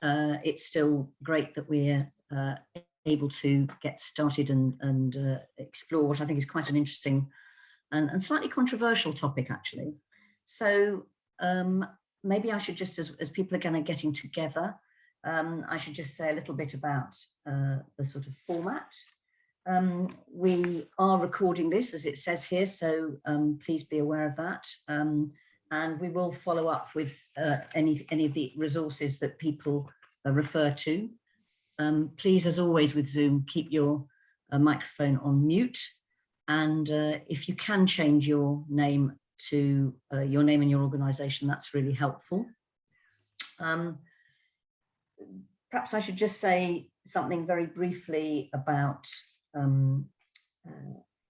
it's still great that we're able to get started and explore what I think is quite an interesting and slightly controversial topic, actually. So maybe I should just, as people are kind of getting together, I should just say a little bit about the sort of format. We are recording this, as it says here, so please be aware of that. And we will follow up with any of the resources that people refer to. Please, as always with Zoom, keep your microphone on mute. And if you can change your name to your name and your organisation, that's really helpful. Perhaps I should just say something very briefly about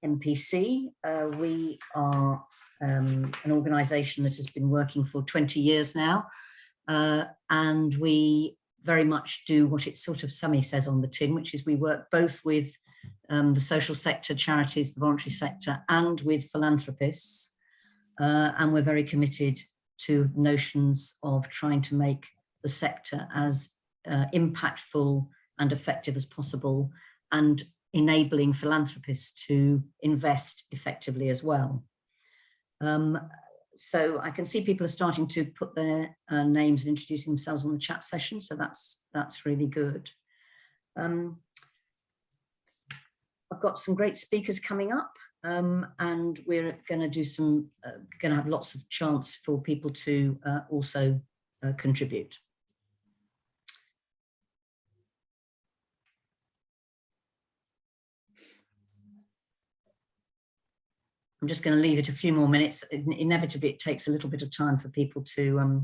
MPC. We are an organisation that has been working for 20 years now, and we very much do what it sort of says on the tin, which is we work both with the social sector, charities, the voluntary sector, and with philanthropists. And we're very committed to notions of trying to make the sector as impactful and effective as possible, and enabling philanthropists to invest effectively as well. So I can see people are starting to put their names and introducing themselves on the chat session, so that's really good. I've got some great speakers coming up, and we're going to do some, going to have lots of chance for people to also contribute. I'm just going to leave it a few more minutes. Inevitably, it takes a little bit of time for people to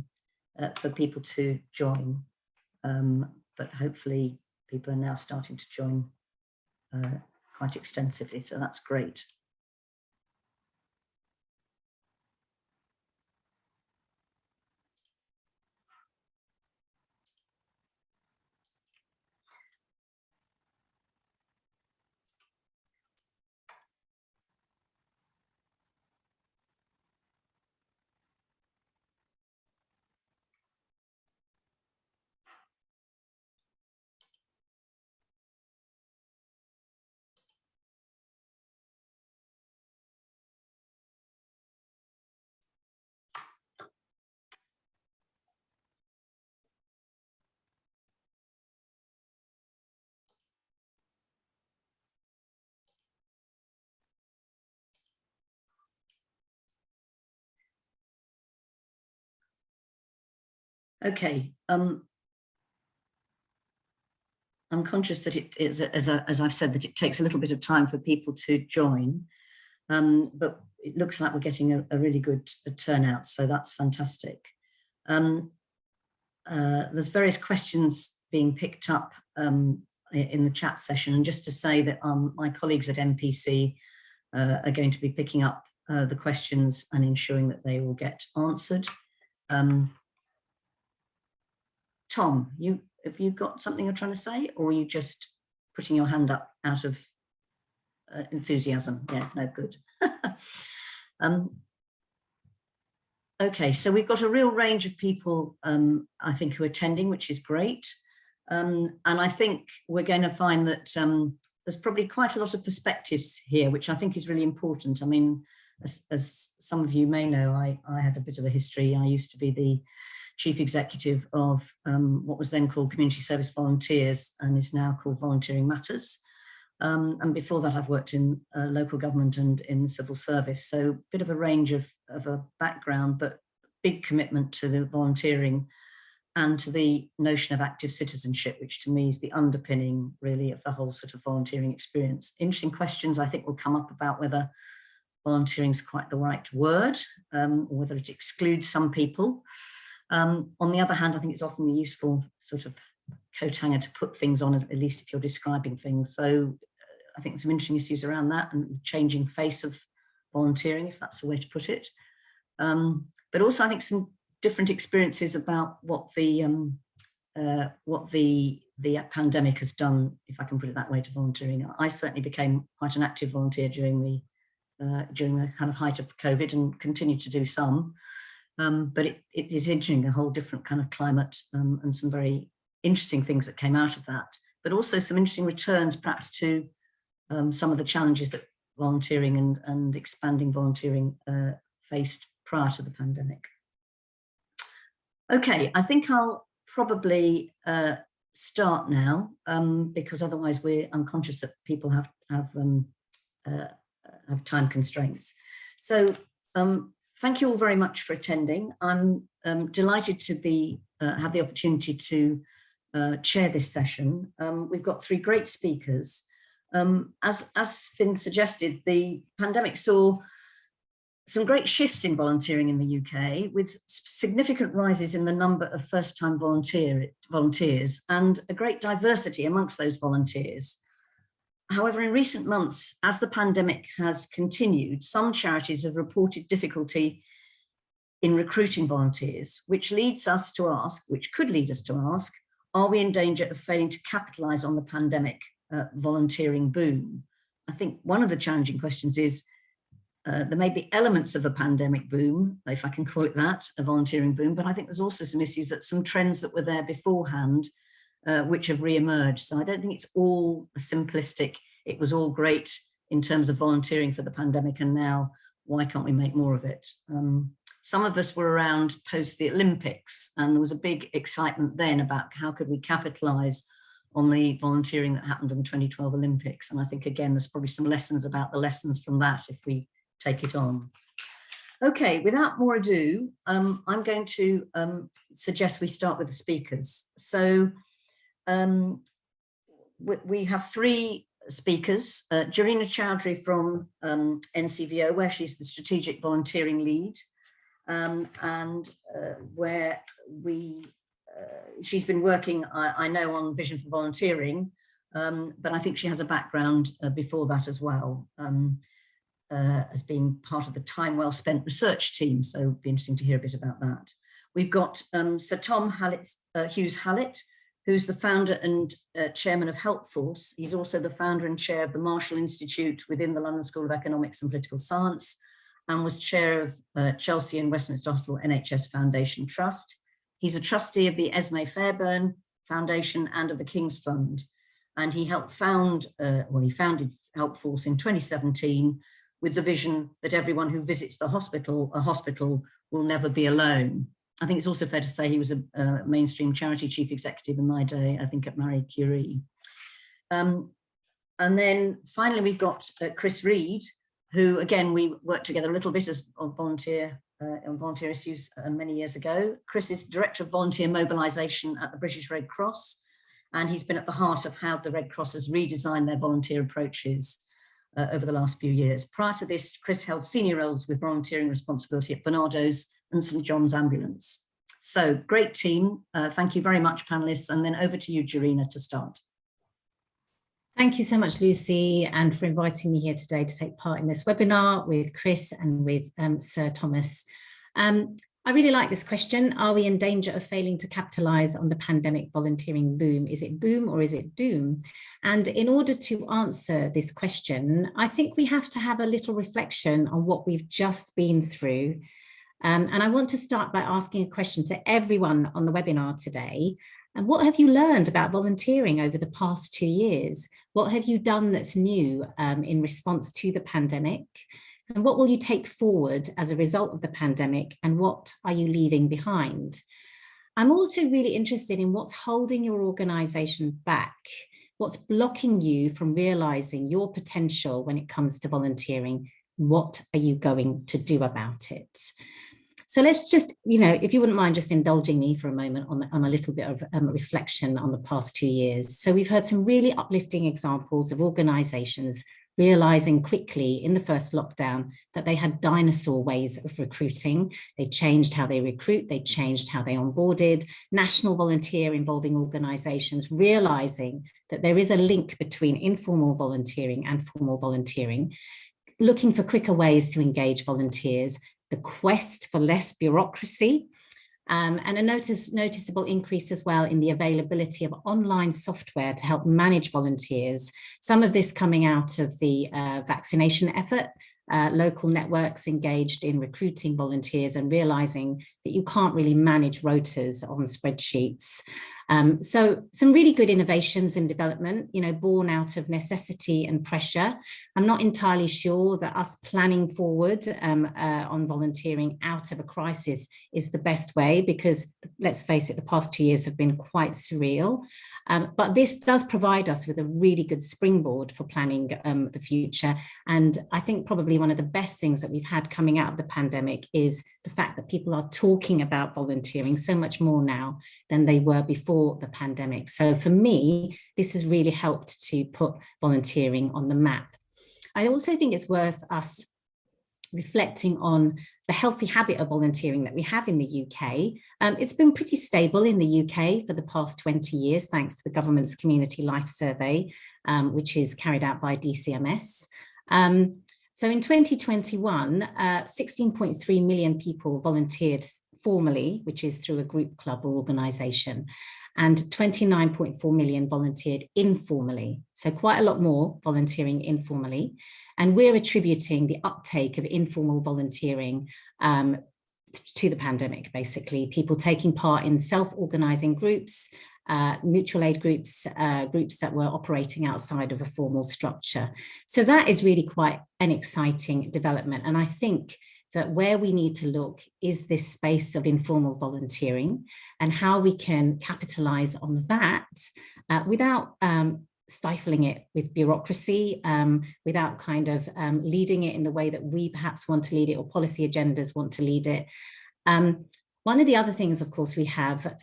join, but hopefully people are now starting to join quite extensively, so that's great. Okay, I'm conscious that it is, as I've said, that it takes a little bit of time for people to join, but it looks like we're getting a really good turnout, so that's fantastic. There's various questions being picked up in the chat session, and just to say that my colleagues at MPC are going to be picking up the questions and ensuring that they will get answered. Tom, have you got something you're trying to say, or are you just putting your hand up out of enthusiasm? Yeah, no, good. Okay, so we've got a real range of people, I think, who are attending, which is great. And I think we're going to find that there's probably quite a lot of perspectives here, which I think is really important. I mean, as some of you may know, I had a bit of a history. I used to be the chief executive of what was then called Community Service Volunteers and is now called Volunteering Matters. And before that, I've worked in local government and in civil service. So a bit of a range of a background, but big commitment to the volunteering and to the notion of active citizenship, which to me is the underpinning really of the whole sort of volunteering experience. Interesting questions I think will come up about whether volunteering is quite the right word, or whether it excludes some people. On the other hand, I think it's often a useful sort of coat hanger to put things on, at least if you're describing things. So I think some interesting issues around that and changing face of volunteering, if that's the way to put it. But also I think some different experiences about what the pandemic has done, if I can put it that way, to volunteering. I certainly became quite an active volunteer during the kind of height of COVID and continue to do some. But it is entering a whole different kind of climate and some very interesting things that came out of that, but also some interesting returns perhaps to some of the challenges that volunteering and expanding volunteering faced prior to the pandemic. Okay, I think I'll probably start now, because otherwise I'm conscious that people have time constraints. So thank you all very much for attending. I'm delighted to have the opportunity to chair this session. We've got three great speakers. As been suggested, the pandemic saw some great shifts in volunteering in the UK, with significant rises in the number of first-time volunteers and a great diversity amongst those volunteers. However, in recent months, as the pandemic has continued, some charities have reported difficulty in recruiting volunteers, which could lead us to ask, are we in danger of failing to capitalise on the pandemic volunteering boom? I think one of the challenging questions is, there may be elements of a pandemic boom, if I can call it that, a volunteering boom, but I think there's also some issues, that some trends that were there beforehand, which have re-emerged. So I don't think it's all simplistic. It was all great in terms of volunteering for the pandemic, and now why can't we make more of it? Some of us were around post the Olympics, and there was a big excitement then about how could we capitalise on the volunteering that happened in the 2012 Olympics. And I think, again, there's probably some lessons about the lessons from that if we take it on. Okay, without more ado, I'm going to suggest we start with the speakers. So we have three speakers, Jarina Choudhury from NCVO, where she's the strategic volunteering lead, and where she's been working, I know, on Vision for Volunteering, but I think she has a background before that as well, as being part of the Time Well Spent research team. So it'd be interesting to hear a bit about that. We've got Sir Tom Hughes-Hallett, who's the founder and chairman of Helpforce. He's also the founder and chair of the Marshall Institute within the London School of Economics and Political Science, and was chair of Chelsea and Westminster Hospital NHS Foundation Trust. He's a trustee of the Esme Fairbairn Foundation and of the King's Fund. And he helped he founded Helpforce in 2017 with the vision that everyone who visits a hospital will never be alone. I think it's also fair to say he was a mainstream charity chief executive in my day, I think at Marie Curie. And then finally, we've got Chris Reed, who, again, we worked together a little bit as on volunteer issues many years ago. Chris is Director of Volunteer Mobilisation at the British Red Cross, and he's been at the heart of how the Red Cross has redesigned their volunteer approaches over the last few years. Prior to this, Chris held senior roles with volunteering responsibility at Barnardo's and St John's Ambulance. So great team. Thank you very much, panelists. And then over to you, Jarina, to start. Thank you so much, Lucy, and for inviting me here today to take part in this webinar with Chris and with Sir Thomas. I really like this question. Are we in danger of failing to capitalise on the pandemic volunteering boom? Is it boom or is it doom? And in order to answer this question, I think we have to have a little reflection on what we've just been through. And I want to start by asking a question to everyone on the webinar today. And what have you learned about volunteering over the past 2 years? What have you done that's new in response to the pandemic? And what will you take forward as a result of the pandemic, and what are you leaving behind? I'm also really interested in what's holding your organisation back. What's blocking you from realising your potential when it comes to volunteering? What are you going to do about it? So let's just, if you wouldn't mind just indulging me for a moment on a little bit of reflection on the past 2 years. So we've heard some really uplifting examples of organisations realising quickly in the first lockdown that they had dinosaur ways of recruiting. They changed how they recruit, they changed how they onboarded. National volunteer involving organisations realising that there is a link between informal volunteering and formal volunteering, looking for quicker ways to engage volunteers, the quest for less bureaucracy, and a noticeable increase as well in the availability of online software to help manage volunteers. Some of this coming out of the vaccination effort, local networks engaged in recruiting volunteers and realising that you can't really manage rotas on spreadsheets. So some really good innovations in development, born out of necessity and pressure. I'm not entirely sure that us planning forward on volunteering out of a crisis is the best way, because let's face it, the past 2 years have been quite surreal. But this does provide us with a really good springboard for planning the future. And I think probably one of the best things that we've had coming out of the pandemic is the fact that people are talking about volunteering so much more now than they were before the pandemic. So for me, this has really helped to put volunteering on the map. I also think it's worth us reflecting on the healthy habit of volunteering that we have in the UK. It's been pretty stable in the UK for the past 20 years, thanks to the government's Community Life Survey, which is carried out by DCMS. So in 2021, 16.3 million people volunteered formally, which is through a group, club or organisation, and 29.4 million volunteered informally. So quite a lot more volunteering informally. And we're attributing the uptake of informal volunteering to the pandemic, basically. People taking part in self-organising groups, mutual aid groups, groups that were operating outside of a formal structure. So that is really quite an exciting development. And I think that where we need to look is this space of informal volunteering and how we can capitalise on that without stifling it with bureaucracy, without kind of leading it in the way that we perhaps want to lead it or policy agendas want to lead it. One of the other things, of course, we have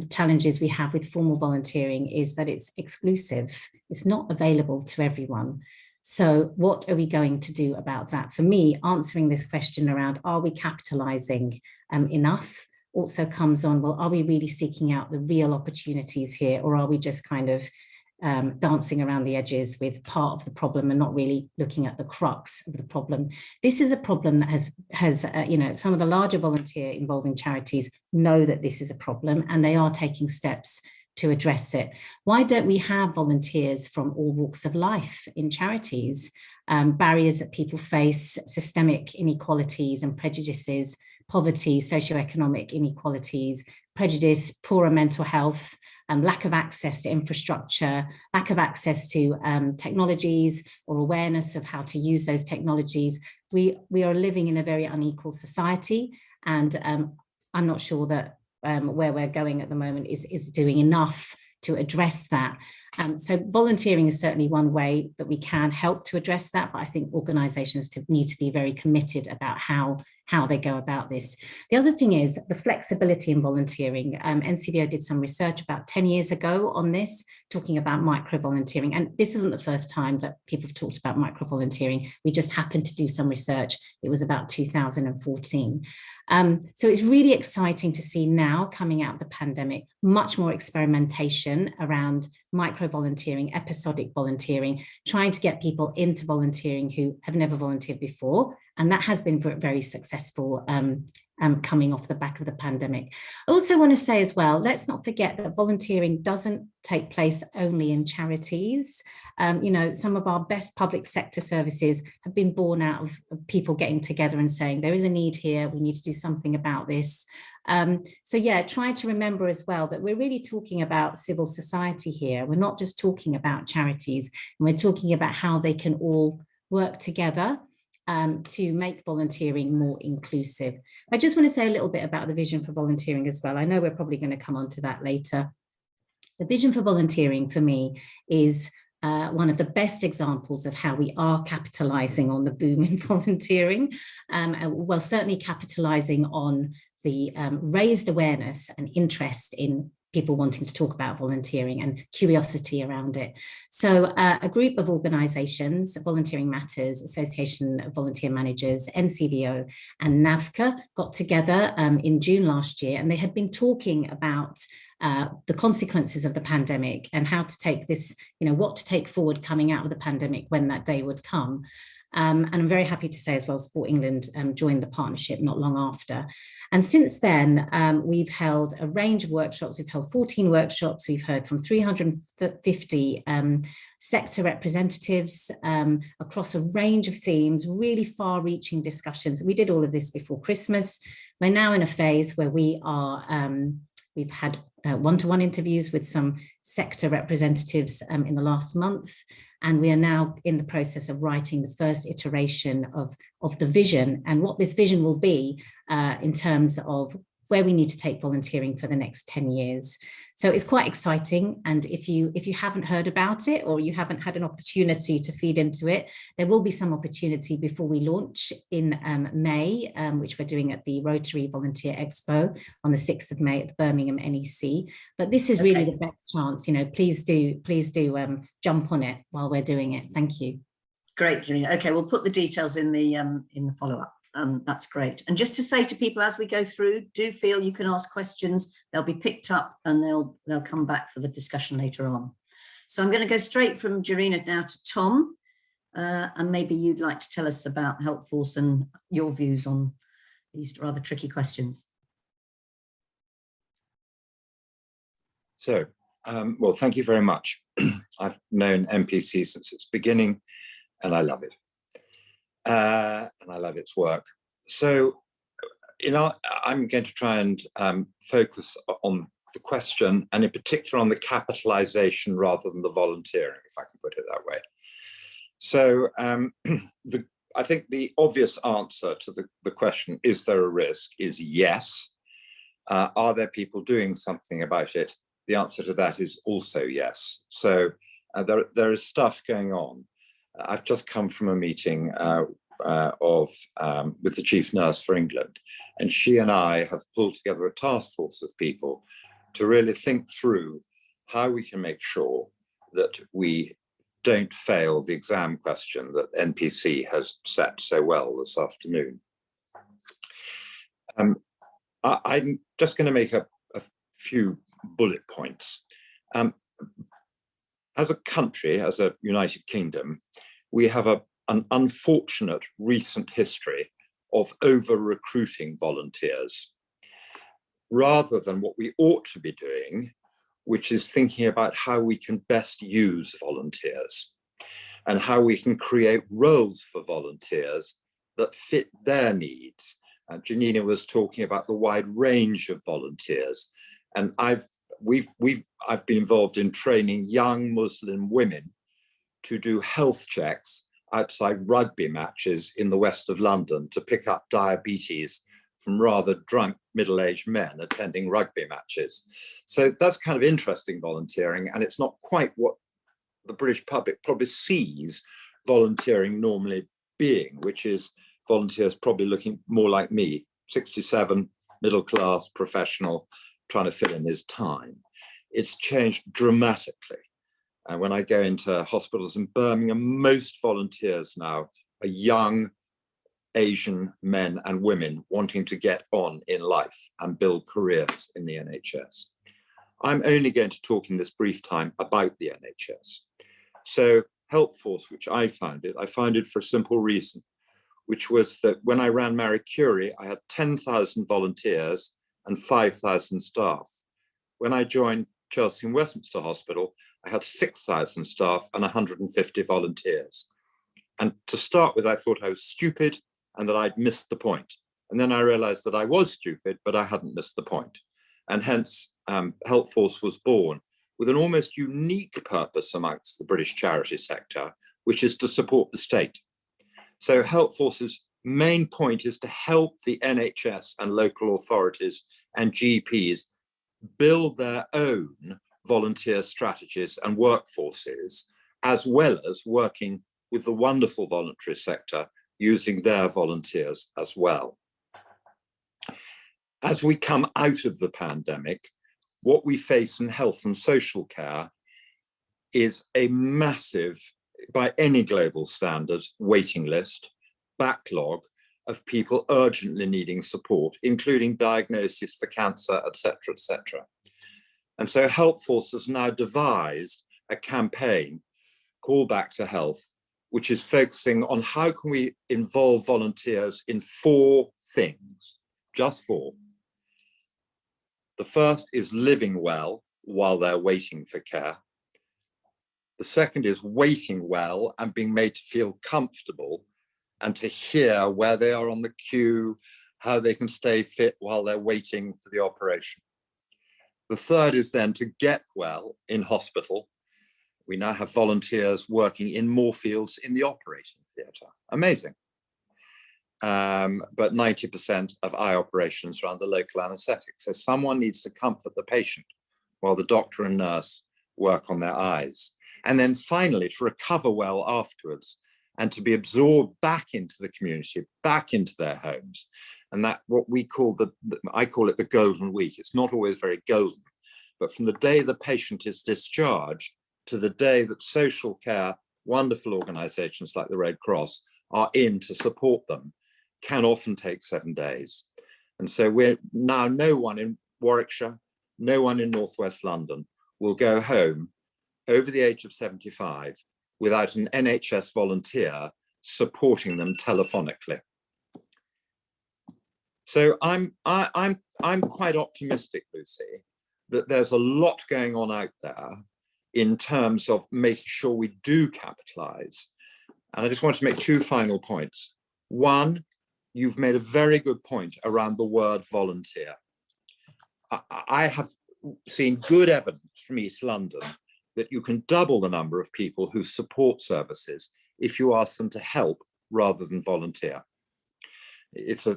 challenges we have with formal volunteering is that it's exclusive. It's not available to everyone. So what are we going to do about that? For me, answering this question around, are we capitalising enough, also comes on, well, are we really seeking out the real opportunities here, or are we just kind of dancing around the edges with part of the problem and not really looking at the crux of the problem? This is a problem that has some of the larger volunteer involving charities know that this is a problem, and they are taking steps to address it. Why don't we have volunteers from all walks of life in charities? Barriers that people face, systemic inequalities and prejudices, poverty, socioeconomic inequalities, prejudice, poorer mental health, lack of access to infrastructure, lack of access to technologies or awareness of how to use those technologies. We are living in a very unequal society, and I'm not sure that where we're going at the moment is doing enough to address that. So volunteering is certainly one way that we can help to address that, but I think organisations need to be very committed about how they go about this. The other thing is the flexibility in volunteering. NCVO did some research about 10 years ago on this, talking about micro-volunteering. And this isn't the first time that people have talked about micro-volunteering. We just happened to do some research. It was about 2014. So it's really exciting to see now, coming out of the pandemic, much more experimentation around micro-volunteering, episodic volunteering, trying to get people into volunteering who have never volunteered before. And that has been very successful coming off the back of the pandemic. I also want to say as well, let's not forget that volunteering doesn't take place only in charities. Some of our best public sector services have been born out of people getting together and saying, there is a need here, we need to do something about this. So yeah, try to remember as well that we're really talking about civil society here. We're not just talking about charities, and we're talking about how they can all work together to make volunteering more inclusive. I just want to say a little bit about the vision for volunteering as well. I know we're probably going to come on to that later. The vision for volunteering for me is one of the best examples of how we are capitalising on the boom in volunteering. Well, certainly capitalising on the raised awareness and interest in people wanting to talk about volunteering and curiosity around it. So a group of organisations, Volunteering Matters, Association of Volunteer Managers, NCVO and NAVCA got together in June last year, and they had been talking about the consequences of the pandemic and how to take this, what to take forward coming out of the pandemic when that day would come. And I'm very happy to say as well, Sport England joined the partnership not long after. And since then, we've held a range of workshops. We've held 14 workshops. We've heard from 350 sector representatives across a range of themes, really far-reaching discussions. We did all of this before Christmas. We're now in a phase where we are, we've had one-to-one interviews with some sector representatives in the last month. And we are now in the process of writing the first iteration of the vision and what this vision will be in terms of where we need to take volunteering for the next 10 years. So it's quite exciting. And if you haven't heard about it or you haven't had an opportunity to feed into it, there will be some opportunity before we launch in May, which we're doing at the Rotary Volunteer Expo on the 6th of May at the Birmingham NEC. But this is really the best chance, please do jump on it while we're doing it. Thank you. Great, Jarina. Okay, we'll put the details in the follow-up. That's great. And just to say to people as we go through, do feel you can ask questions. They'll be picked up and they'll come back for the discussion later on. So I'm going to go straight from Jarina now to Tom. And maybe you'd like to tell us about Helpforce and your views on these rather tricky questions. So, well, thank you very much. I've known MPC since its beginning and I love it. And I love its work. So, I'm going to try and focus on the question, and in particular on the capitalisation rather than the volunteering, if I can put it that way. So, I think the obvious answer to the question, is there a risk, is yes. Are there people doing something about it? The answer to that is also yes. So, there is stuff going on. I've just come from a meeting with the chief nurse for England, and she and I have pulled together a task force of people to really think through how we can make sure that we don't fail the exam question that NPC has set so well this afternoon. I'm just going to make a few bullet points. As a country, as a United Kingdom, we have an unfortunate recent history of over-recruiting volunteers, rather than what we ought to be doing, which is thinking about how we can best use volunteers and how we can create roles for volunteers that fit their needs. Janina was talking about the wide range of volunteers, and I've been involved in training young Muslim women to do health checks outside rugby matches in the west of London to pick up diabetes from rather drunk middle-aged men attending rugby matches. So that's kind of interesting volunteering, and it's not quite what the British public probably sees volunteering normally being, which is volunteers probably looking more like me, 67, middle class, professional, trying to fill in his time. It's changed dramatically. And when I go into hospitals in Birmingham, most volunteers now are young Asian men and women wanting to get on in life and build careers in the NHS. I'm only going to talk in this brief time about the NHS. So Helpforce, which I founded for a simple reason, which was that when I ran Marie Curie, I had 10,000 volunteers and 5,000 staff. When I joined Chelsea and Westminster Hospital, I had 6,000 staff and 150 volunteers. And to start with, I thought I was stupid and that I'd missed the point. And then I realized that I was stupid, but I hadn't missed the point. And hence, Helpforce was born with an almost unique purpose amongst the British charity sector, which is to support the state. So Helpforce's main point is to help the NHS and local authorities and GPs build their own volunteer strategies and workforces, as well as working with the wonderful voluntary sector using their volunteers as well. As we come out of the pandemic, what we face in health and social care is a massive, by any global standards, waiting list, backlog of people urgently needing support, including diagnosis for cancer, etc., etc. And so Helpforce has now devised a campaign, Call Back to Health, which is focusing on how can we involve volunteers in 4 things, just 4. The first is living well while they're waiting for care. The second is waiting well and being made to feel comfortable and to hear where they are on the queue, how they can stay fit while they're waiting for the operation. The third is then to get well in hospital. We now have volunteers working in more fields in the operating theatre. Amazing. But 90% of eye operations are under local anaesthetic. So someone needs to comfort the patient while the doctor and nurse work on their eyes. And then finally, to recover well afterwards and to be absorbed back into the community, back into their homes. And that what we call I call it the golden week. It's not always very golden, but from the day the patient is discharged to the day that social care, wonderful organizations like the Red Cross are in to support them, can often take 7 days. And so we're now, no one in Warwickshire, no one in Northwest London will go home over the age of 75 without an NHS volunteer supporting them telephonically. So I'm quite optimistic, Lucy, that there's a lot going on out there in terms of making sure we do capitalise. And I just want to make 2 final points. One, you've made a very good point around the word volunteer. I have seen good evidence from East London that you can double the number of people who support services if you ask them to help rather than volunteer. It's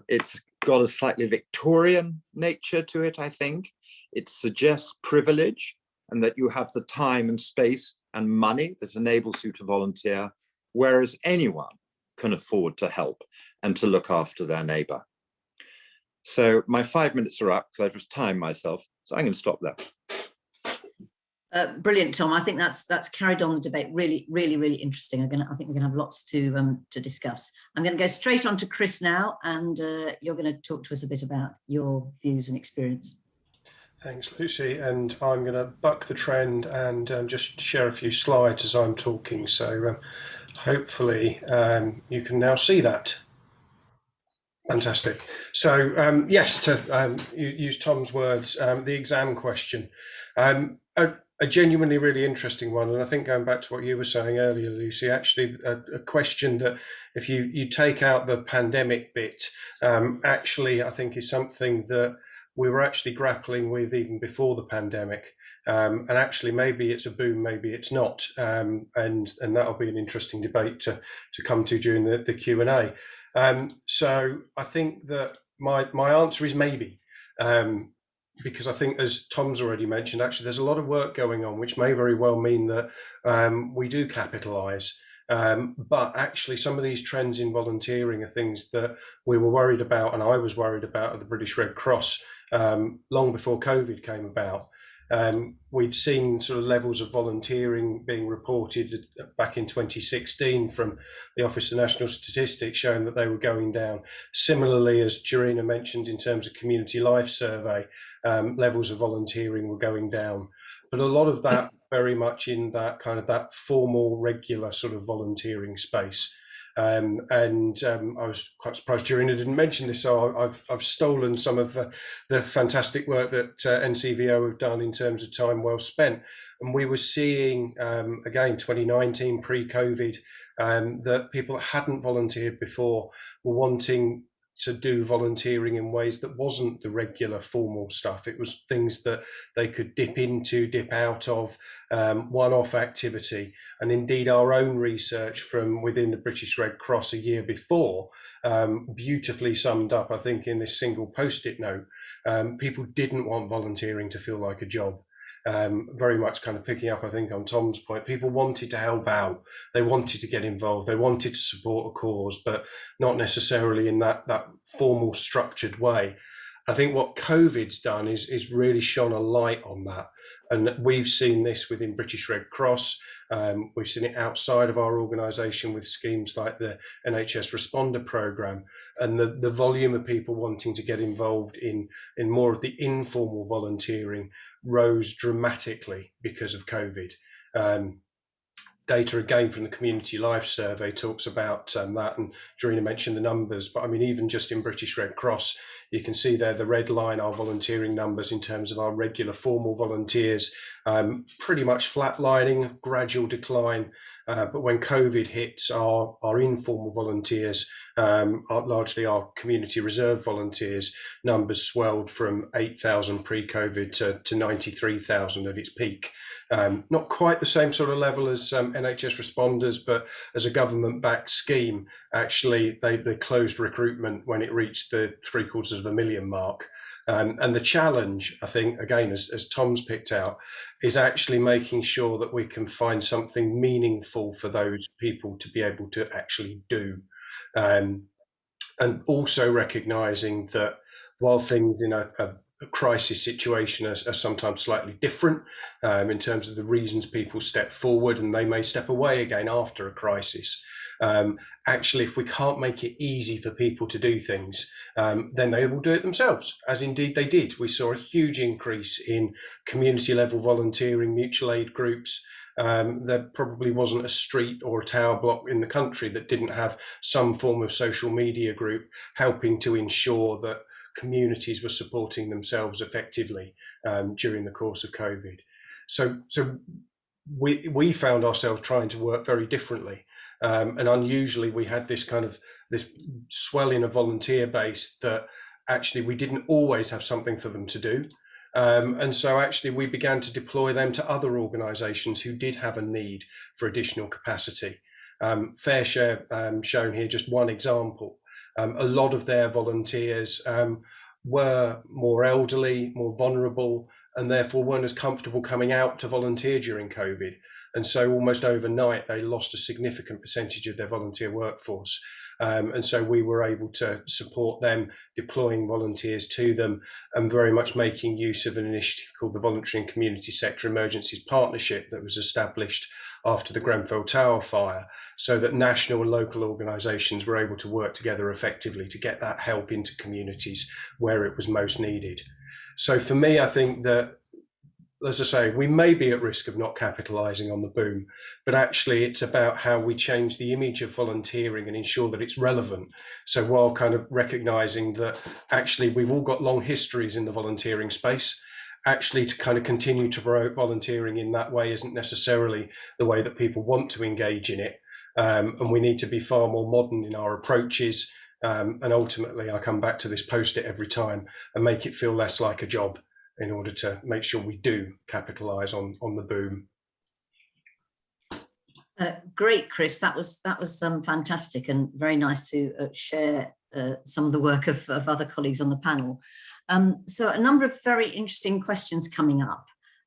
got a slightly Victorian nature to it, I think. It suggests privilege and that you have the time and space and money that enables you to volunteer, whereas anyone can afford to help and to look after their neighbour. So my 5 minutes are up because I just timed myself, so I'm going to stop there. Brilliant, Tom. I think that's carried on the debate. Really, really, really interesting. I think we're going to have lots to discuss. I'm going to go straight on to Chris now, and you're going to talk to us a bit about your views and experience. Thanks, Lucy. And I'm going to buck the trend and just share a few slides as I'm talking. So hopefully you can now see that. Fantastic. So yes, to use Tom's words, the exam question. A genuinely really interesting one, and I think going back to what you were saying earlier, Lucy, actually a question that if you take out the pandemic bit, actually I think is something that we were actually grappling with even before the pandemic, and actually maybe it's a boom, maybe it's not, and that'll be an interesting debate to come to during the Q&A. So I think that my answer is maybe. Because I think, as Tom's already mentioned, actually there's a lot of work going on, which may very well mean that we do capitalise. But actually some of these trends in volunteering are things that we were worried about, and I was worried about at the British Red Cross long before COVID came about. We'd seen sort of levels of volunteering being reported back in 2016 from the Office of National Statistics showing that they were going down. Similarly, as Jarina mentioned, in terms of Community Life Survey, levels of volunteering were going down. But a lot of that very much in that kind of that formal, regular sort of volunteering space. I was quite surprised Jarina didn't mention this, so I've stolen some of the fantastic work that NCVO have done in terms of time well spent. And we were seeing, again, 2019, pre-COVID, that people that hadn't volunteered before were wanting to do volunteering in ways that wasn't the regular formal stuff. It was things that they could dip into, dip out of, one-off activity. And indeed our own research from within the British Red Cross a year before beautifully summed up, I think, in this single post-it note, people didn't want volunteering to feel like a job. Very much kind of picking up, I think, on Tom's point. People wanted to help out, they wanted to get involved, they wanted to support a cause, but not necessarily in that formal, structured way. I think what COVID's done is really shone a light on that. And we've seen this within British Red Cross. We've seen it outside of our organisation with schemes like the NHS Responder Programme, and the volume of people wanting to get involved in more of the informal volunteering rose dramatically because of COVID. Data again from the Community Life Survey talks about that, and Jarina mentioned the numbers, but I mean, even just in British Red Cross, You can see there the red line, our volunteering numbers in terms of our regular formal volunteers, pretty much flatlining, gradual decline. But when COVID hits, our informal volunteers, largely our community reserve volunteers, numbers swelled from 8,000 pre-COVID to 93,000 at its peak. Not quite the same sort of level as NHS responders, but as a government-backed scheme, actually they closed recruitment when it reached the 750,000 mark. And the challenge, I think, again, as Tom's picked out, is actually making sure that we can find something meaningful for those people to be able to actually do. And also recognising that while things in a crisis situation are sometimes slightly different in terms of the reasons people step forward, and they may step away again after a crisis. Actually, if we can't make it easy for people to do things, then they will do it themselves, as indeed they did. We saw a huge increase in community level volunteering, mutual aid groups. There probably wasn't a street or a tower block in the country that didn't have some form of social media group helping to ensure that communities were supporting themselves effectively during the course of COVID. So we found ourselves trying to work very differently. And unusually, we had this swelling of volunteer base that actually we didn't always have something for them to do. And so actually we began to deploy them to other organisations who did have a need for additional capacity. FareShare shown here, just one example. A lot of their volunteers were more elderly, more vulnerable, and therefore weren't as comfortable coming out to volunteer during COVID. And so almost overnight, they lost a significant percentage of their volunteer workforce. And so we were able to support them, deploying volunteers to them, and very much making use of an initiative called the Voluntary and Community Sector Emergencies Partnership that was established after the Grenfell Tower fire, so that national and local organisations were able to work together effectively to get that help into communities where it was most needed. So for me, I think that, as I say, we may be at risk of not capitalising on the boom, but actually it's about how we change the image of volunteering and ensure that it's relevant. So while kind of recognising that actually we've all got long histories in the volunteering space, actually to kind of continue to promote volunteering in that way isn't necessarily the way that people want to engage in it. And we need to be far more modern in our approaches. And ultimately, I come back to this post-it every time and make it feel less like a job, in order to make sure we do capitalise on the boom. Great, Chris. That was fantastic and very nice to share some of the work of other colleagues on the panel. So a number of very interesting questions coming up.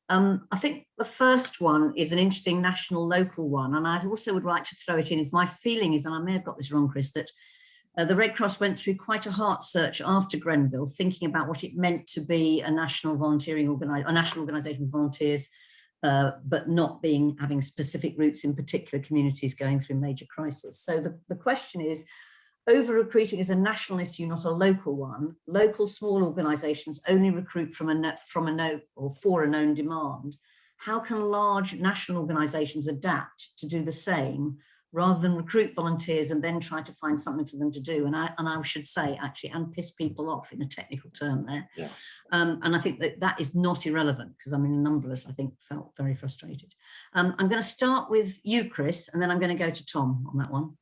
I think the first one is an interesting national-local one, and I also would like to throw it in. Is my feeling is, and I may have got this wrong, Chris, that the Red Cross went through quite a heart search after Grenfell, thinking about what it meant to be a national volunteering a national organisation with volunteers, but not having specific routes in particular communities going through major crisis. So the question is, over-recruiting is a national issue, not a local one. Local small organisations only recruit for a known demand. How can large national organisations adapt to do the same, rather than recruit volunteers and then try to find something for them to do? And I should say, actually, and piss people off in a technical term there. Yeah. And I think that is not irrelevant, because I mean, a number of us, I think, felt very frustrated. I'm going to start with you, Chris, and then I'm going to go to Tom on that one.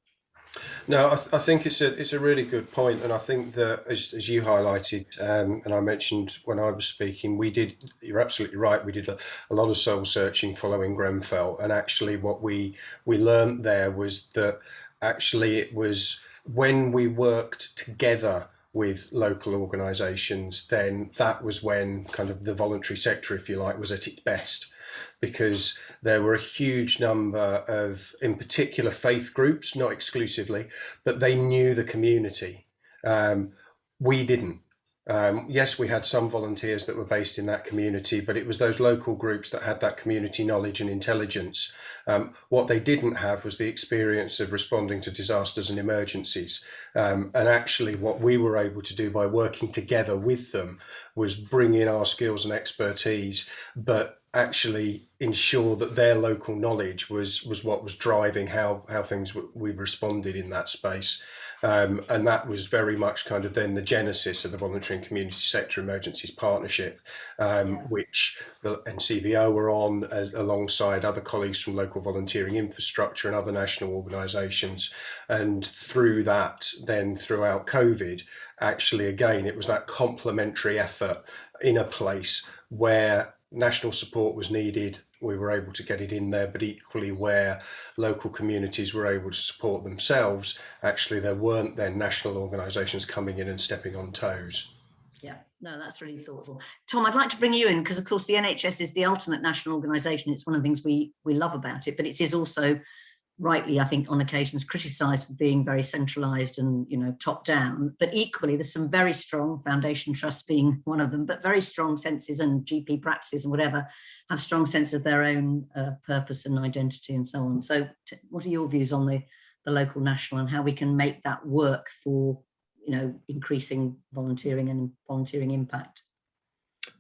No, I think it's a really good point, and I think that as you highlighted, and I mentioned when I was speaking, you're absolutely right, we did a lot of soul searching following Grenfell, and actually what we learned there was that actually it was when we worked together with local organisations, then that was when kind of the voluntary sector, if you like, was at its best. Because there were a huge number of, in particular, faith groups, not exclusively, but they knew the community. We didn't. Yes, we had some volunteers that were based in that community, but it was those local groups that had that community knowledge and intelligence. What they didn't have was the experience of responding to disasters and emergencies. And actually what we were able to do by working together with them was bring in our skills and expertise, but actually ensure that their local knowledge was what was driving how things we responded in that space. And that was very much kind of then the genesis of the Voluntary and Community Sector Emergencies Partnership, which the NCVO were on alongside other colleagues from local volunteering infrastructure and other national organisations. And through that, then throughout COVID, actually, again, it was that complementary effort in a place where national support was needed. We were able to get it in there, but equally where local communities were able to support themselves, actually there weren't then national organisations coming in and stepping on toes. Yeah, no, that's really thoughtful. Tom, I'd like to bring you in because, of course, the NHS is the ultimate national organisation. It's one of the things we love about it, but it is also rightly, I think, on occasions criticised for being very centralised and, you know, top down. But equally, there's some very strong foundation trusts being one of them, but very strong senses, and GP practices and whatever have strong sense of their own purpose and identity and so on. So what are your views on the local national and how we can make that work for, you know, increasing volunteering and volunteering impact?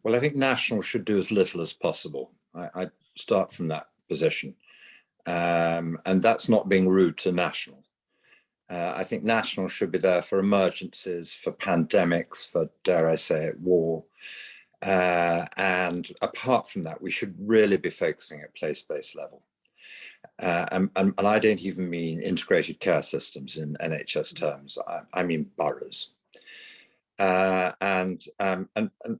Well, I think national should do as little as possible. I start from that position. And that's not being rude to national. I think national should be there for emergencies, for pandemics, for, dare I say it, war. And apart from that, we should really be focusing at place-based level. And I don't even mean integrated care systems in NHS terms. I mean boroughs. And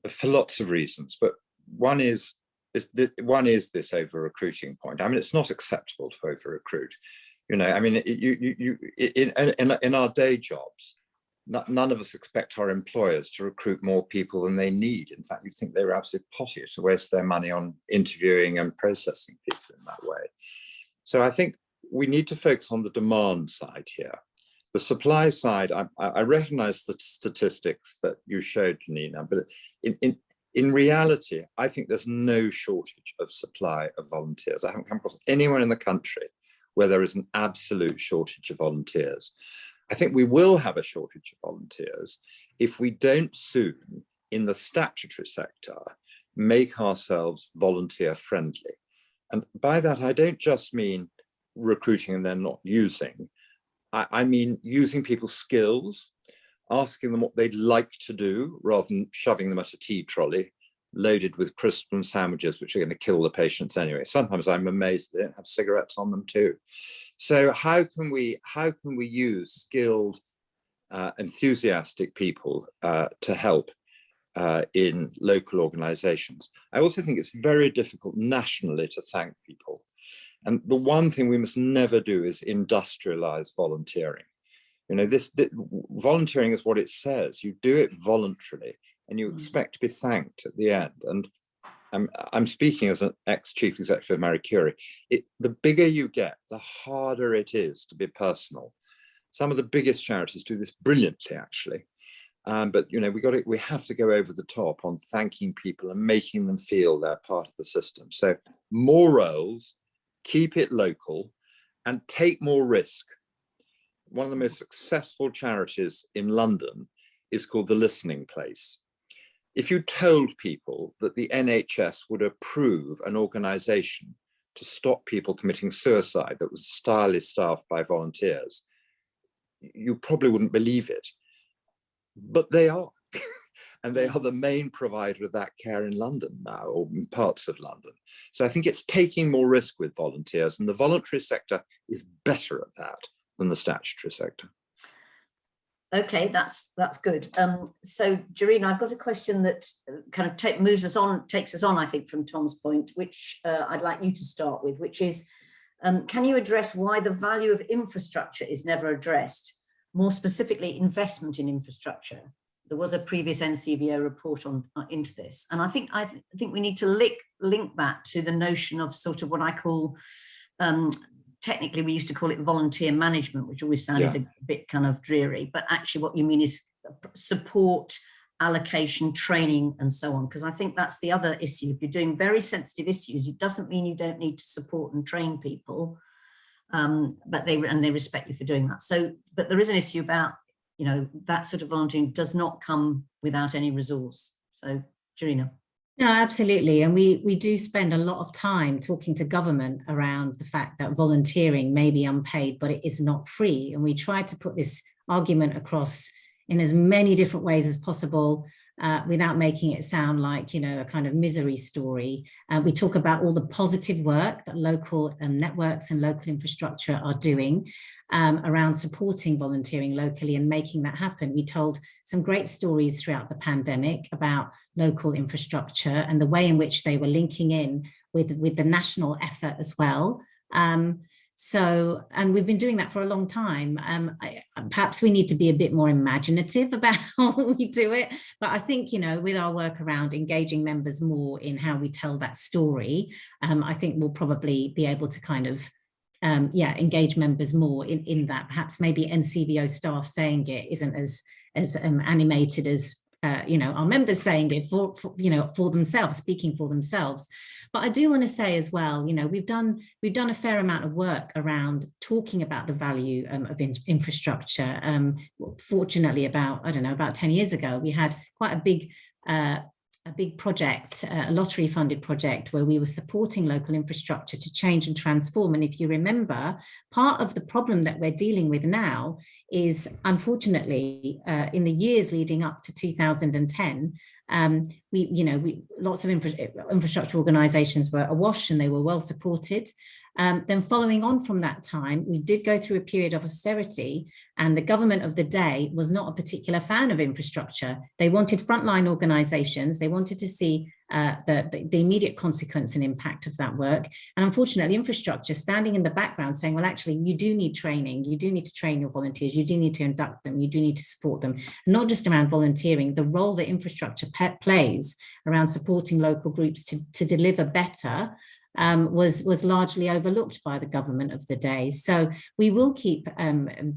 for lots of reasons, but one is this over-recruiting point. I mean, it's not acceptable to over-recruit. You know, I mean, in our day jobs, none of us expect our employers to recruit more people than they need. In fact, you'd think they were absolutely potty to waste their money on interviewing and processing people in that way. So I think we need to focus on the demand side here. The supply side, I recognise the statistics that you showed, Jarina, but in reality, I think there's no shortage of supply of volunteers. I haven't come across anyone in the country where there is an absolute shortage of volunteers. I think we will have a shortage of volunteers if we don't soon, in the statutory sector, make ourselves volunteer friendly. And by that, I don't just mean recruiting and then not using. I mean using people's skills, asking them what they'd like to do rather than shoving them at a tea trolley loaded with crisps and sandwiches, which are going to kill the patients anyway. Sometimes I'm amazed they don't have cigarettes on them too. So how can we use skilled, enthusiastic people to help in local organizations? I also think it's very difficult nationally to thank people. And the one thing we must never do is industrialize volunteering. You know, volunteering is what it says. You do it voluntarily and you expect to be thanked at the end. And I'm speaking as an ex-chief executive of Marie Curie. The bigger you get, the harder it is to be personal. Some of the biggest charities do this brilliantly, actually. But you know, we have to go over the top on thanking people and making them feel they're part of the system. So more roles, keep it local, and take more risk. One of the most successful charities in London is called The Listening Place. If you told people that the NHS would approve an organisation to stop people committing suicide that was entirely staffed by volunteers, you probably wouldn't believe it. But they are. And they are the main provider of that care in London now, or in parts of London. So I think it's taking more risk with volunteers, and the voluntary sector is better at that than the statutory sector. Okay, that's good. So Jarina, I've got a question that kind of takes us on, I think, from Tom's point, which I'd like you to start with, which is, can you address why the value of infrastructure is never addressed? More specifically, investment in infrastructure. There was a previous NCVO report into this, and I think we need to link that to the notion of sort of what I call, technically we used to call it volunteer management, which always sounded a bit kind of dreary, but actually what you mean is support, allocation, training, and so on. Because I think that's the other issue. If you're doing very sensitive issues, it doesn't mean you don't need to support and train people, but they respect you for doing that. So, but there is an issue about, you know, that sort of volunteering does not come without any resource. So, Jarina. No, absolutely. And we do spend a lot of time talking to government around the fact that volunteering may be unpaid, but it is not free. And we try to put this argument across in as many different ways as possible, without making it sound like, you know, a kind of misery story. We talk about all the positive work that local networks and local infrastructure are doing around supporting volunteering locally and making that happen. We told some great stories throughout the pandemic about local infrastructure and the way in which they were linking in with the national effort as well. And we've been doing that for a long time. Perhaps we need to be a bit more imaginative about how we do it. But I think, you know, with our work around engaging members more in how we tell that story, I think we'll probably be able to kind of, engage members more in that. Perhaps maybe NCVO staff saying it isn't as animated as, our members saying it for themselves, speaking for themselves. But I do want to say as well, you know, we've done a fair amount of work around talking about the value of infrastructure. Fortunately, about 10 years ago, we had quite a big project, a lottery funded project, where we were supporting local infrastructure to change and transform. And if you remember, part of the problem that we're dealing with now is, unfortunately, in the years leading up to 2010, lots of infrastructure organisations were awash and they were well supported. Then following on from that time, we did go through a period of austerity, and the government of the day was not a particular fan of infrastructure. They wanted frontline organisations. They wanted to see the immediate consequence and impact of that work. And unfortunately, infrastructure standing in the background saying, well, actually, you do need training. You do need to train your volunteers. You do need to induct them. You do need to support them, not just around volunteering, the role that infrastructure plays around supporting local groups to deliver better, was largely overlooked by the government of the day. So we will keep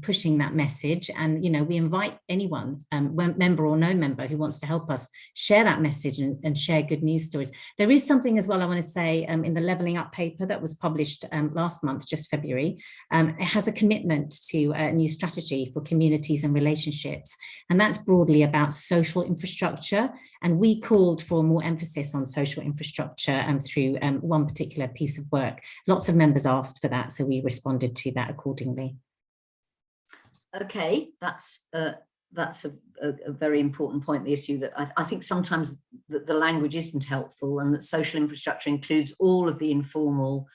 pushing that message, and we invite anyone, member or no member, who wants to help us share that message and share good news stories. There is something as well I want to say in the Levelling Up paper that was published last month, just February. It has a commitment to a new strategy for communities and relationships, and that's broadly about social infrastructure. And we called for more emphasis on social infrastructure through one particular piece of work. Lots of members asked for that, so we responded to that accordingly. Okay, that's a very important point, the issue that I think sometimes the language isn't helpful, and that social infrastructure includes all of the informal.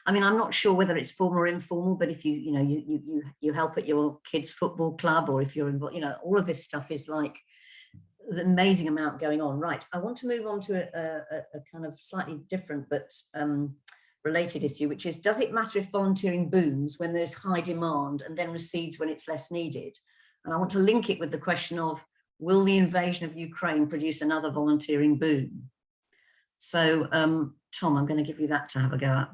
I mean, I'm not sure whether it's formal or informal, but if you help at your kids' football club, or if you're involved, all of this stuff is like the amazing amount going on. Right, I want to move on to a kind of slightly different but related issue, which is, does it matter if volunteering booms when there's high demand and then recedes when it's less needed? And I want to link it with the question of, will the invasion of Ukraine produce another volunteering boom? So, Tom, I'm going to give you that to have a go at.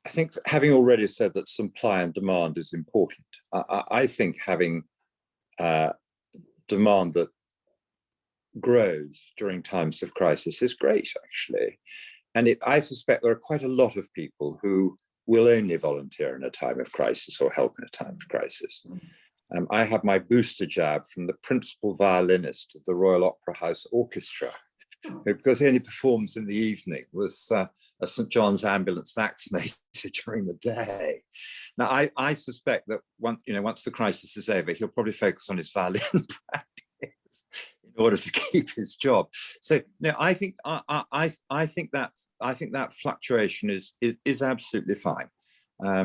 I think, having already said that supply and demand is important, I think having demand that grows during times of crisis is great, actually. And I suspect there are quite a lot of people who will only volunteer in a time of crisis or help in a time of crisis. I have my booster jab from the principal violinist of the Royal Opera House Orchestra, who, because he only performs in the evening, was a St. John's ambulance vaccinated during the day. Now, I suspect that once the crisis is over, he'll probably focus on his violin practice in order to keep his job. So no, I think that fluctuation is absolutely fine,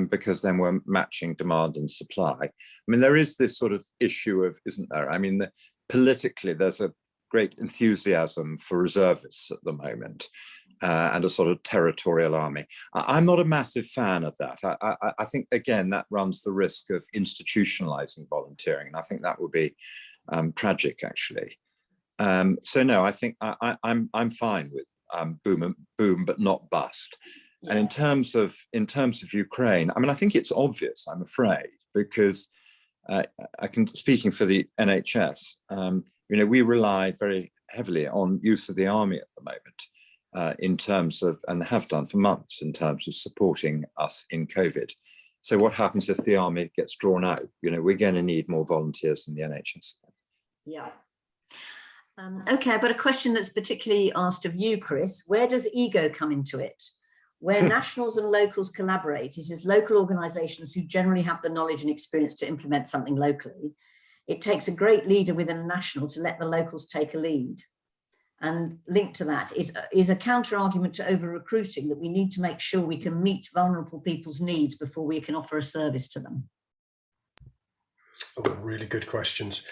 because then we're matching demand and supply. I mean, there is this sort of issue of, isn't there? I mean, politically, there's a great enthusiasm for reservists at the moment, and a sort of territorial army. I'm not a massive fan of that. I think, again, that runs the risk of institutionalizing volunteering, and I think that would be tragic, actually. So no, I think I'm fine with boom, but not bust. Yeah. And in terms of Ukraine, I mean, I think it's obvious, I'm afraid, because speaking for the NHS, we rely very heavily on use of the army at the moment, in terms of, and have done for months, in terms of supporting us in COVID. So what happens if the army gets drawn out? We're going to need more volunteers in the NHS. Yeah. Okay, I've got a question that's particularly asked of you, Chris. Where does ego come into it? Where nationals and locals collaborate, it is local organisations who generally have the knowledge and experience to implement something locally. It takes a great leader within a national to let the locals take a lead. And linked to that is a counter argument to over recruiting, that we need to make sure we can meet vulnerable people's needs before we can offer a service to them. Oh, really good questions.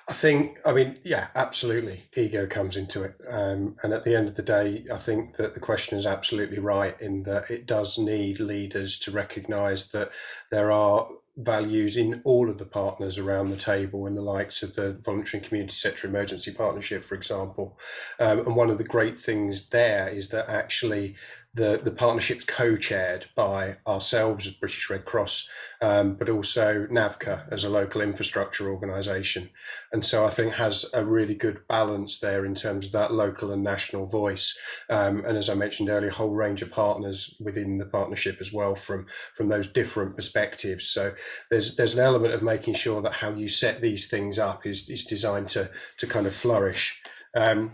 I mean, yeah, absolutely. Ego comes into it. And at the end of the day, I think that the question is absolutely right in that it does need leaders to recognise that there are values in all of the partners around the table, and the likes of the voluntary and community sector emergency partnership, for example. And one of the great things there is that actually the partnership's co-chaired by ourselves as British Red Cross, but also NAVCA as a local infrastructure organisation. And so I think has a really good balance there in terms of that local and national voice. And as I mentioned earlier, a whole range of partners within the partnership as well from those different perspectives. So there's an element of making sure that how you set these things up is designed to kind of flourish. I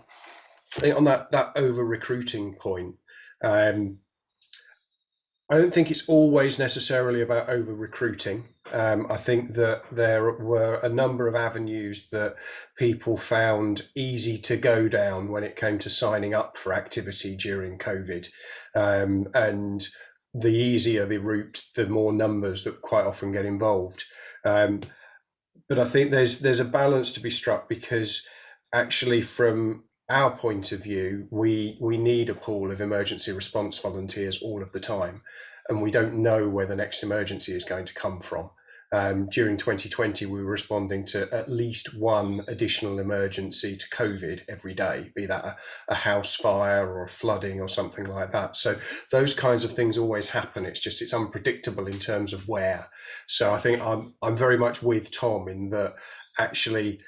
think on that over recruiting point, I don't think it's always necessarily about over recruiting. I think that there were a number of avenues that people found easy to go down when it came to signing up for activity during COVID. And the easier the route, the more numbers that quite often get involved. But I think there's a balance to be struck, because actually from our point of view, we need a pool of emergency response volunteers all of the time, and we don't know where the next emergency is going to come from. During 2020, we were responding to at least one additional emergency to COVID every day, be that a house fire or a flooding or something like that. So those kinds of things always happen. It's unpredictable in terms of where. So I think I'm very much with Tom in that actually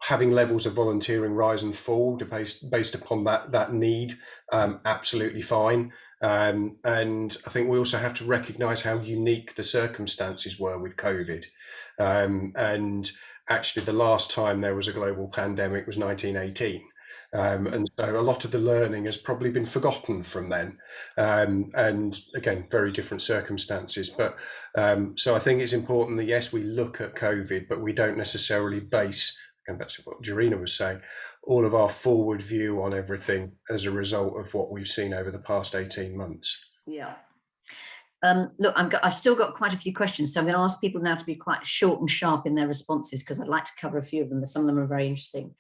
having levels of volunteering rise and fall based upon that need, absolutely fine. And I think we also have to recognise how unique the circumstances were with COVID. And actually the last time there was a global pandemic was 1918. And so a lot of the learning has probably been forgotten from then. And again, very different circumstances. But so I think it's important that, yes, we look at COVID, but we don't necessarily base, and that's what Jarina was saying, all of our forward view on everything as a result of what we've seen over the past 18 months. Yeah. Look, I've still got quite a few questions, so I'm going to ask people now to be quite short and sharp in their responses, because I'd like to cover a few of them. Some of them are very interesting.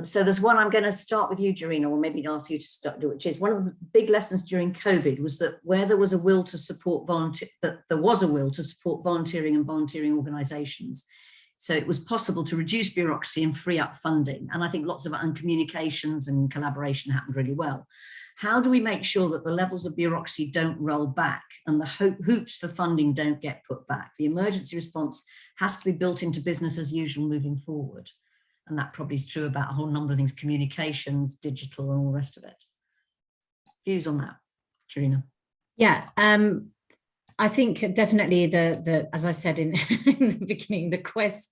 So there's one, I'm going to start with you, Jarina, or maybe ask you to start, which is one of the big lessons during COVID was that where there was a will to support volunteering and volunteering organisations. So it was possible to reduce bureaucracy and free up funding. And I think lots of communications and collaboration happened really well. How do we make sure that the levels of bureaucracy don't roll back and the hoops for funding don't get put back? The emergency response has to be built into business as usual moving forward. And that probably is true about a whole number of things, communications, digital, and all the rest of it. Views on that, Jarina? Yeah, I think definitely the as I said in the beginning, the quest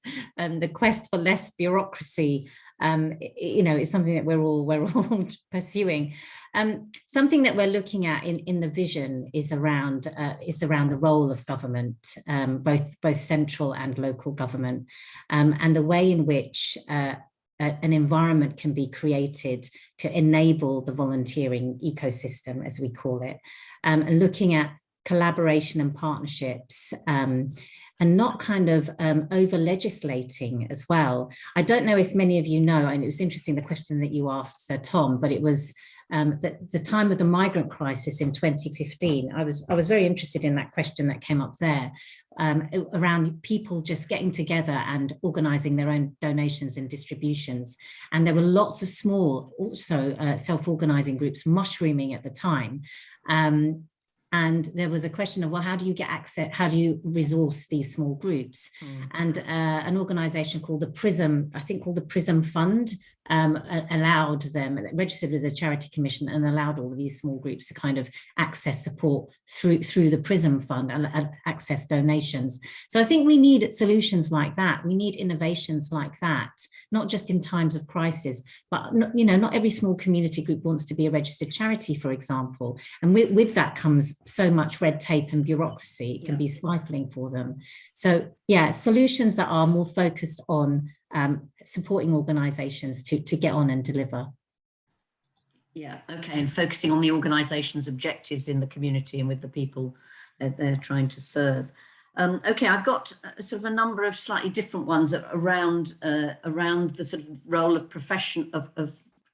for less bureaucracy, is something that we're all pursuing. Something that we're looking at in the vision is around the role of government, both central and local government, and the way in which an environment can be created to enable the volunteering ecosystem, as we call it, and looking at collaboration and partnerships, and not kind of over legislating as well. I don't know if many of you know, and it was interesting the question that you asked, Sir Tom, but it was the time of the migrant crisis in 2015. I was very interested in that question that came up there, around people just getting together and organising their own donations and distributions. And there were lots of small, also self-organising groups mushrooming at the time. And there was a question of, well, how do you get access? How do you resource these small groups? And an organisation called the Prism Fund allowed them, registered with the Charity Commission and allowed all of these small groups to kind of access support through the PRISM fund and access donations. So I think we need solutions like that. We need innovations like that, not just in times of crisis, but not every small community group wants to be a registered charity, for example. And with that comes so much red tape and bureaucracy. It can be stifling for them. So yeah, solutions that are more focused on supporting organisations to get on and deliver. Yeah, okay, and focusing on the organisation's objectives in the community and with the people that they're trying to serve. Okay, I've got sort of a number of slightly different ones around the sort of role of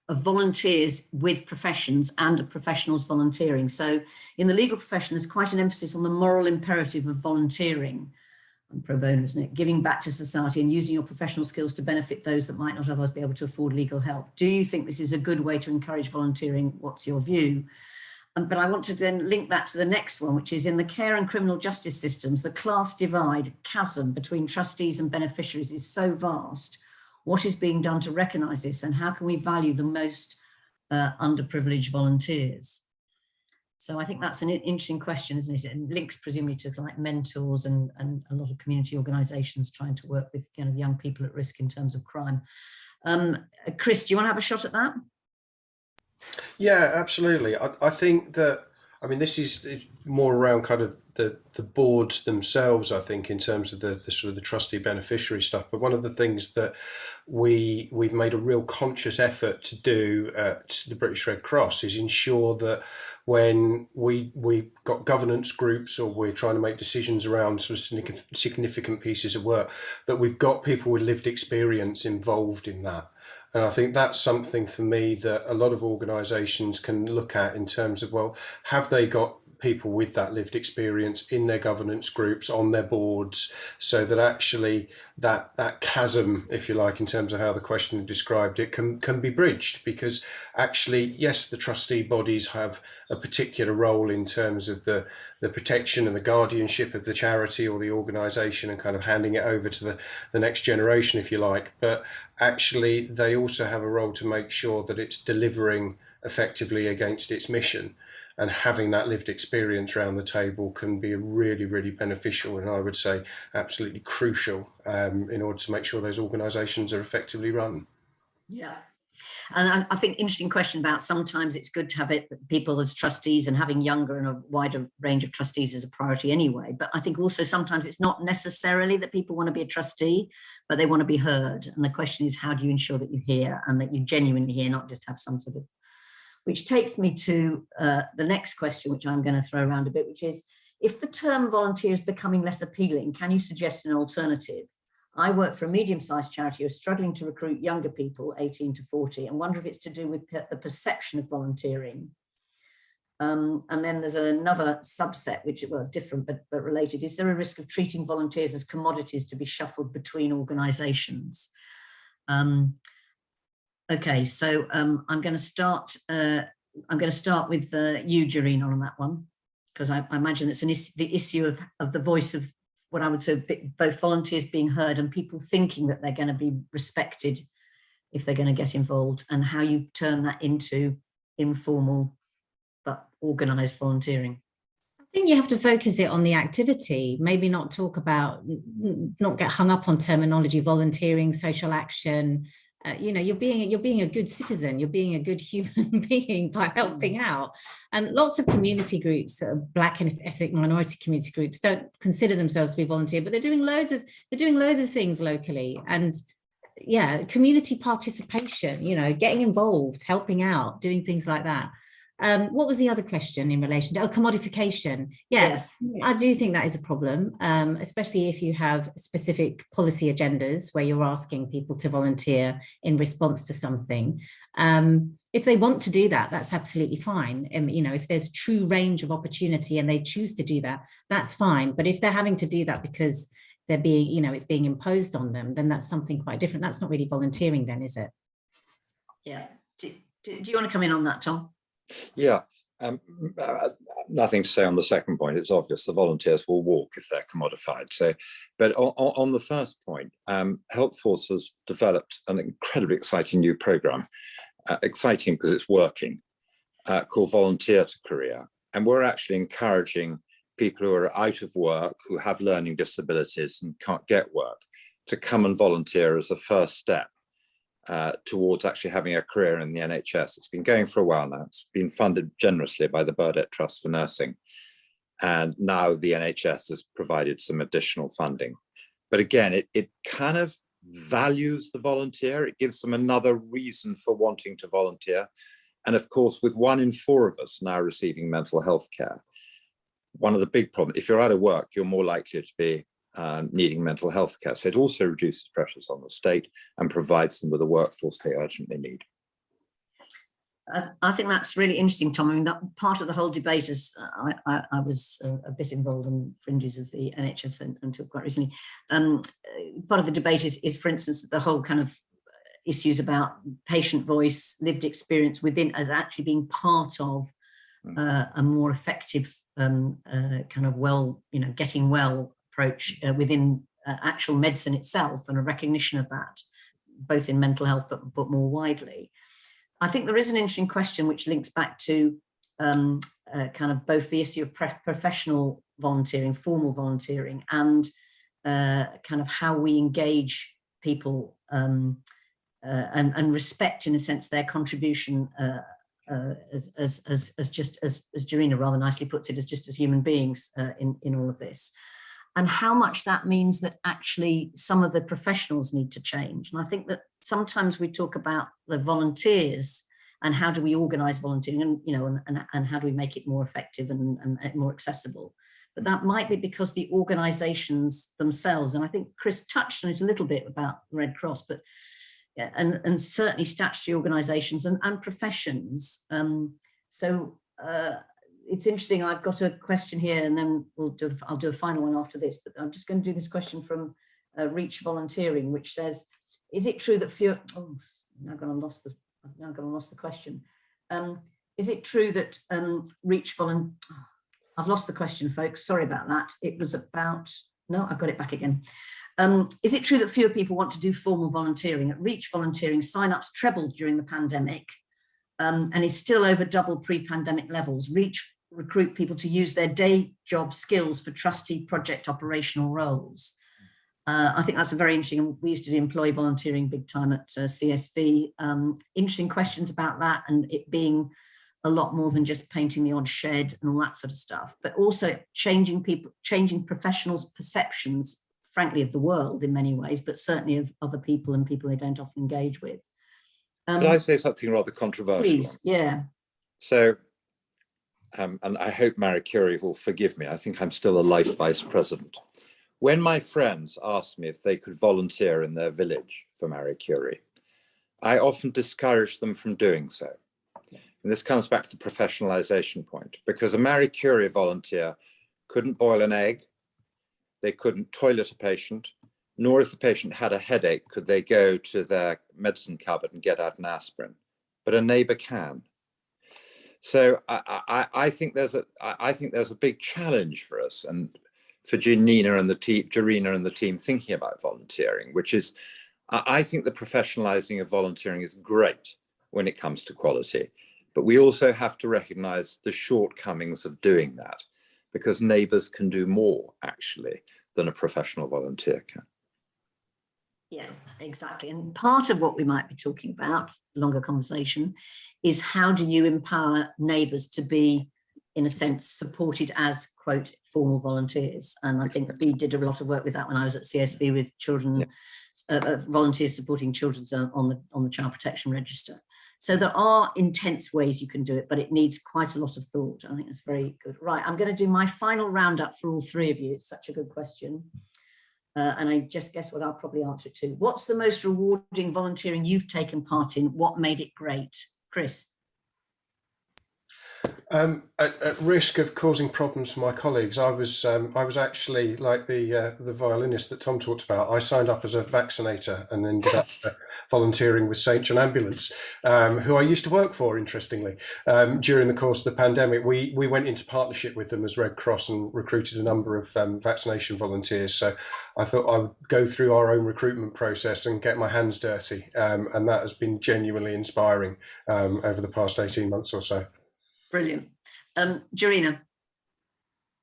of volunteers with professions and of professionals volunteering. So in the legal profession, there's quite an emphasis on the moral imperative of volunteering. And pro bono, isn't it? Giving back to society and using your professional skills to benefit those that might not otherwise be able to afford legal help. Do you think this is a good way to encourage volunteering? What's your view? But I want to then link that to the next one, which is in the care and criminal justice systems, the class divide, chasm between trustees and beneficiaries is so vast. What is being done to recognise this, and how can we value the most underprivileged volunteers? So I think that's an interesting question, isn't it? And links presumably to like mentors and a lot of community organisations trying to work with kind of young people at risk in terms of crime. Chris, do you want to have a shot at that? Yeah, absolutely. I think that, I mean, this is more around kind of the boards themselves, I think, in terms of the sort of the trustee beneficiary stuff. But one of the things that we've made a real conscious effort to do at the British Red Cross is ensure that when we've got governance groups or we're trying to make decisions around sort of significant pieces of work, that we've got people with lived experience involved in that. And I think that's something for me that a lot of organisations can look at in terms of, well, have they got people with that lived experience in their governance groups, on their boards, so that actually that chasm, if you like, in terms of how the question described it, can be bridged. Because actually, yes, the trustee bodies have a particular role in terms of the protection and the guardianship of the charity or the organisation and kind of handing it over to the next generation, if you like. But actually, they also have a role to make sure that it's delivering effectively against its mission. And having that lived experience around the table can be really, really beneficial, and I would say absolutely crucial in order to make sure those organisations are effectively run. Yeah. And I think interesting question about sometimes it's good to have people as trustees, and having younger and a wider range of trustees is a priority anyway. But I think also sometimes it's not necessarily that people want to be a trustee, but they want to be heard. And the question is, how do you ensure that you hear and that you genuinely hear, not just have some sort of, which takes me to the next question, which I'm going to throw around a bit, which is, if the term volunteer is becoming less appealing, can you suggest an alternative? I work for a medium-sized charity who are struggling to recruit younger people, 18 to 40, and wonder if it's to do with the perception of volunteering. And then there's another subset, which are different but related. Is there a risk of treating volunteers as commodities to be shuffled between organisations? Okay, so I'm going to start. I'm going to start with you, Jarina, on that one, because I imagine it's the issue of the voice of what I would say both volunteers being heard and people thinking that they're going to be respected if they're going to get involved, and how you turn that into informal but organised volunteering. I think you have to focus it on the activity, maybe not talk about, not get hung up on terminology, volunteering, social action. You're being a good citizen, you're being a good human being by helping out. And lots of community groups, Black and ethnic minority community groups, don't consider themselves to be volunteer, but they're doing loads of things locally. And yeah, community participation, getting involved, helping out, doing things like that. What was the other question in relation to commodification? Yes, I do think that is a problem, especially if you have specific policy agendas where you're asking people to volunteer in response to something. If they want to do that, that's absolutely fine. If there's true range of opportunity and they choose to do that, that's fine. But if they're having to do that because they're being, it's being imposed on them, then that's something quite different. That's not really volunteering then, is it? Yeah. Do you want to come in on that, Tom? Yeah, Um, Nothing to say on the second point. It's obvious the volunteers will walk if they're commodified. So, but on the first point, Helpforce has developed an incredibly exciting new program, exciting because it's working, called Volunteer to Career. And we're actually encouraging people who are out of work, who have learning disabilities and can't get work, to come and volunteer as a first step towards actually having a career in the NHS. It's been going for a while now. It's been funded generously by the Burdett Trust for Nursing. And now the NHS has provided some additional funding. But again, it kind of values the volunteer. It gives them another reason for wanting to volunteer. And of course, with 1 in 4 of us now receiving mental health care, one of the big problems, if you're out of work, you're more likely to be needing mental health care. So it also reduces pressures on the state and provides them with a workforce they urgently need. I think that's really interesting, Tom. I mean, that part of the whole debate is, I was a bit involved in fringes of the NHS until quite recently. Part of the debate is, for instance, the whole kind of issues about patient voice, lived experience within as actually being part of a more effective kind of getting well approach within actual medicine itself, and a recognition of that, both in mental health, but more widely. I think there is an interesting question which links back to kind of both the issue of professional volunteering, formal volunteering, and kind of how we engage people and respect, in a sense, their contribution as Jarina rather nicely puts it, as just as human beings in all of this. And how much that means that actually some of the professionals need to change. And I think that sometimes we talk about the volunteers and how do we organize volunteering, and and how do we make it more effective and more accessible. But that might be because the organizations themselves, and I think Chris touched on it a little bit about the Red Cross, but yeah, and certainly statutory organizations and professions. It's interesting. I've got a question here, and then I'll do a final one after this. But I'm just going to do this question from Reach Volunteering, which says, "Is it true that fewer?" Oh, I've now gone and lost the question. Is it true that I've lost the question, folks. Sorry about that. It was about. No, I've got it back again. Is it true that fewer people want to do formal volunteering? At Reach Volunteering, sign-ups trebled during the pandemic, and is still over double pre-pandemic levels. Reach recruit people to use their day job skills for trustee project operational roles. I think that's a very interesting, we used to do employee volunteering big time at CSV. Interesting questions about that, and it being a lot more than just painting the odd shed and all that sort of stuff, but also changing professionals' perceptions, frankly, of the world in many ways, but certainly of other people and people they don't often engage with. Could I say something rather controversial? Please, yeah. So, and I hope Marie Curie will forgive me. I think I'm still a life vice president. When my friends asked me if they could volunteer in their village for Marie Curie, I often discouraged them from doing so. And this comes back to the professionalization point, because a Marie Curie volunteer couldn't boil an egg, they couldn't toilet a patient, nor if the patient had a headache, could they go to their medicine cupboard and get out an aspirin. But a neighbor can. So I think there's a big challenge for us and for Jarina and the team thinking about volunteering, which is, I think the professionalizing of volunteering is great when it comes to quality, but we also have to recognize the shortcomings of doing that, because neighbors can do more actually than a professional volunteer can. Yeah, exactly. And part of what we might be talking about, longer conversation, is how do you empower neighbours to be, in a sense, supported as, quote, formal volunteers. And I think we did a lot of work with that when I was at CSV with children, volunteers supporting children on the Child Protection Register. So there are intense ways you can do it, but it needs quite a lot of thought. I think that's very good. Right, I'm going to do my final roundup for all three of you. It's such a good question. And I just guess what I'll probably answer it to. What's the most rewarding volunteering you've taken part in? What made it great? Chris? At risk of causing problems for my colleagues, I was actually like the violinist that Tom talked about. I signed up as a vaccinator and ended up volunteering with St John Ambulance, who I used to work for, interestingly. During the course of the pandemic, we went into partnership with them as Red Cross and recruited a number of vaccination volunteers. So I thought I would go through our own recruitment process and get my hands dirty. And that has been genuinely inspiring over the past 18 months or so. Brilliant. Jarina.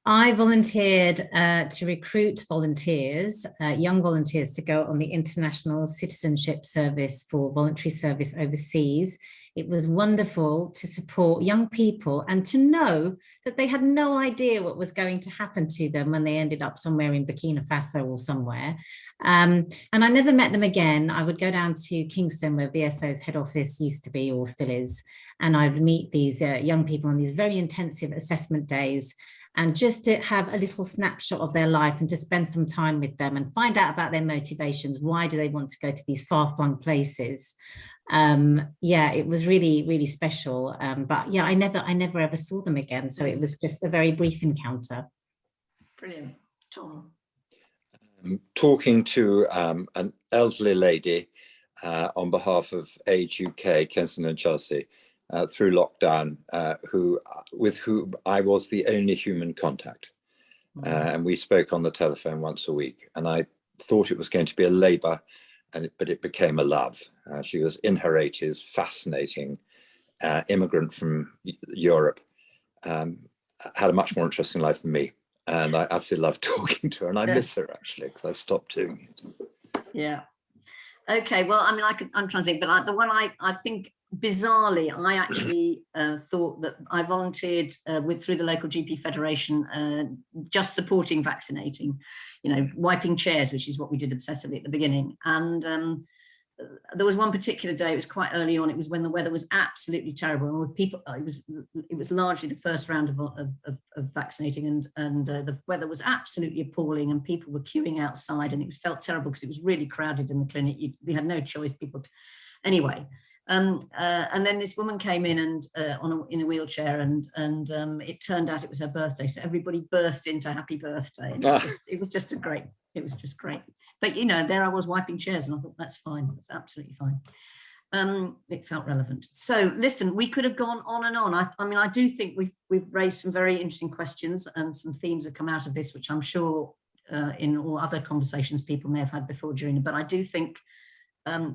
I volunteered to recruit volunteers, young volunteers, to go on the International Citizenship Service for voluntary service overseas. It was wonderful to support young people and to know that they had no idea what was going to happen to them when they ended up somewhere in Burkina Faso or somewhere. And I never met them again. I would go down to Kingston, where VSO's head office used to be or still is, and I would meet these young people on these very intensive assessment days, and just to have a little snapshot of their life and to spend some time with them and find out about their motivations. Why do they want to go to these far-flung places? Yeah, it was really, really special. But yeah, I never ever saw them again. So it was just a very brief encounter. Brilliant. Tom. Talking to an elderly lady on behalf of Age UK, Kensington and Chelsea, through lockdown, with whom I was the only human contact. And we spoke on the telephone once a week. And I thought it was going to be a labour, but it became a love. She was in her 80s, fascinating immigrant from Europe, had a much more interesting life than me. And I absolutely love talking to her, and I miss her actually, because I've stopped doing it. Yeah. Okay. Well, I mean, I'm trying to think, but the one I think, bizarrely, I actually thought that I volunteered through the local GP Federation, just supporting vaccinating, wiping chairs, which is what we did obsessively at the beginning. And there was one particular day, it was quite early on, it was when the weather was absolutely terrible, and people, it was largely the first round of vaccinating, and the weather was absolutely appalling, and people were queuing outside, and it felt terrible because it was really crowded in the clinic. You had no choice. Anyway, and then this woman came in and in a wheelchair, and it turned out it was her birthday, so everybody burst into happy birthday. And it was just great. But there I was wiping chairs, and I thought, that's fine. That's absolutely fine. It felt relevant. So listen, we could have gone on and on. I mean, I do think we've raised some very interesting questions, and some themes have come out of this, which I'm sure in all other conversations people may have had before, Jarina. But I do think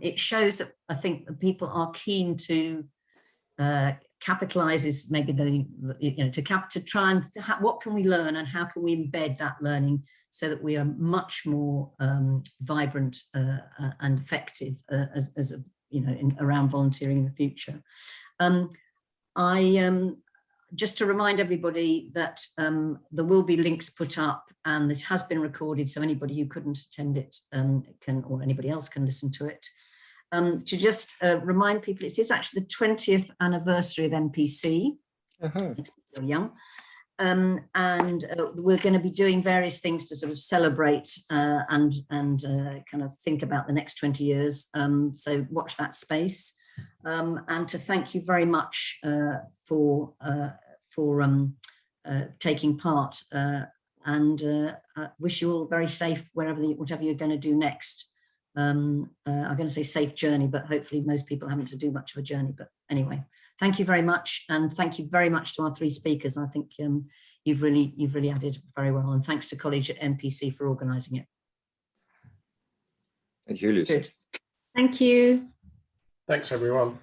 it shows that I think that people are keen to capitalise, is maybe to try and what can we learn, and how can we embed that learning so that we are much more vibrant and effective around volunteering in the future. Just to remind everybody that there will be links put up, and this has been recorded, so anybody who couldn't attend it can, or anybody else can listen to it. To just remind people, it is actually the 20th anniversary of NPC. It's still young. And we're going to be doing various things to sort of celebrate and kind of think about the next 20 years. So watch that space. And to thank you very much for taking part, and wish you all very safe whatever you're going to do next. I'm going to say safe journey, but hopefully most people haven't to do much of a journey. But anyway, thank you very much, and thank you very much to our three speakers. I think you've really added very well, and thanks to College at NPC for organising it. Thank you, Lucy. Good. Thank you. Thanks, everyone.